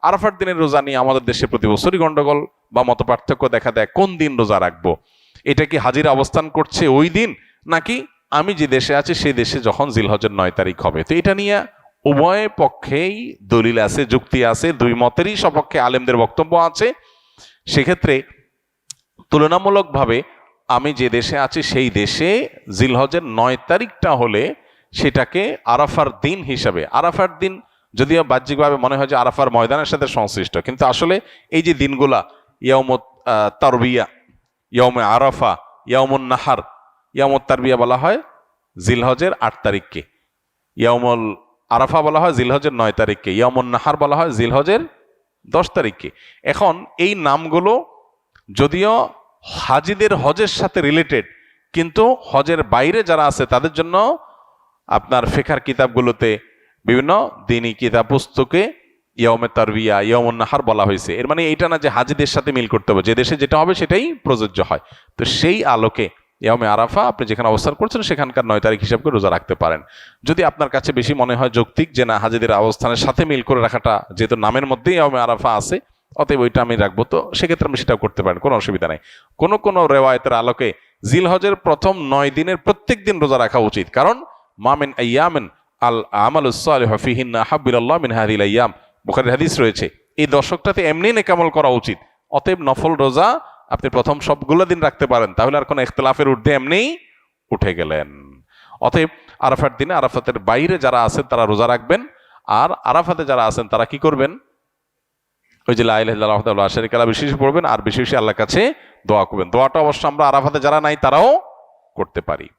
আরাফার দিনের রোজা নিয়ে আমাদের দেশে প্রতি বছরই গন্ডগোল বা মত পার্থক্য দেখা দেয়, কোন দিন রোজা রাখবো। এটা কি হাজিরা অবস্থান করছে ওই দিন, নাকি আমি যে দেশে আছি সেই দেশে যখন জিলহজের 9 তারিখ হবে। তো এটা নিয়ে উভয় পক্ষেই দলিল আছে, যুক্তি আছে, দুই মতেরই সপক্ষে আলেমদের বক্তব্য আছে। সেক্ষেত্রে তুলনামূলকভাবে আমি যে দেশে আছি সেই দেশে জিলহজের 9 তারিখটা হলে সেটাকে আরাফার দিন হিসাবে, আরাফার দিন যদিও বাহ্যিকভাবে মনে হয় যে আরাফার ময়দানের সাথে সংশ্লিষ্ট, কিন্তু আসলে এই যে দিনগুলা ইয়াউমুত তারবিয়া, ইয়াউমে আরাফা, ইয়াউমুন নাহার, ইয়াউমুত তারবিয়া বলা হয় জিলহজের 8 তারিখকে, ইয়াউমুল আরাফা বলা হয় জিলহজের 9 তারিখকে, ইয়াউমুন নাহার বলা হয় জিলহজের 10 তারিখকে। এখন এই নামগুলো যদিও হাজিদের হজের সাথে রিলেটেড, কিন্তু হজের বাইরে যারা আছে তাদের জন্য আপনার ফিকহের কিতাবগুলোতে বিভিন্ন দ্বীনি কিতাব পুস্তকে ইয়াউমে তারবিয়া, ইয়াউমুন নাহার বলা হয়েছে। এর মানে এইটা না যে হাজিদের সাথে মিল করতে হবে, যে দেশে যেটা হবে সেটাই প্রযোজ্য হয়। তো সেই আলোকে ইয়াউমে আরাফা আপনি যেখানে অবস্থান করছেন সেখানকার 9 তারিখ হিসাব করে রোজা রাখতে পারেন। যদি আপনার কাছে বেশি মনে হয় যৌক্তিক যে না হাজিদের অবস্থানের সাথে মিল করে রাখাটা, যেহেতু নামের মধ্যেই ইয়াউমে আরাফা আছে, অতএব ওইটা আমি রাখবো, তো সেক্ষেত্রে আমি সেটাও করতে পারেন, কোনো অসুবিধা নেই। কোনো কোনো রেওয়ায়েতের আলোকে জিলহজের প্রথম 9 দিনের প্রত্যেক দিন রোজা রাখা উচিত, কারণ মামিন আইয়ামিন আল আমালুস সালিহু ফিহিন্না আহাব্বুলিল্লাহ মিন হাযিহিল আইয়াম, বুখারীর হাদিস রয়েছে। এই দশকটাতে এমনি নেকামল করা উচিত। অতএব নফল রোজা আপনি প্রথম সবগুলো দিন রাখতে পারেন, তাহলে আর কোনো ইখতিলাফের ঊর্ধ্বে এমনিই উঠে গেলেন। অতএব আরাফার দিনে আরাফাতের বাইরে যারা আছেন তারা রোজা রাখবেন, আর আরাফাতে যারা আছেন তারা কি করবেন, ওই যে লা ইলাহা ইল্লাল্লাহু ওয়াহদাহু লা শারীকা লাহু বেশি বেশি পড়বেন, আর বেশি বেশি আল্লাহর কাছে দোয়া করবেন। দোয়াটা অবশ্য আমরা আরাফাতে যারা নাই তারাও করতে পারি।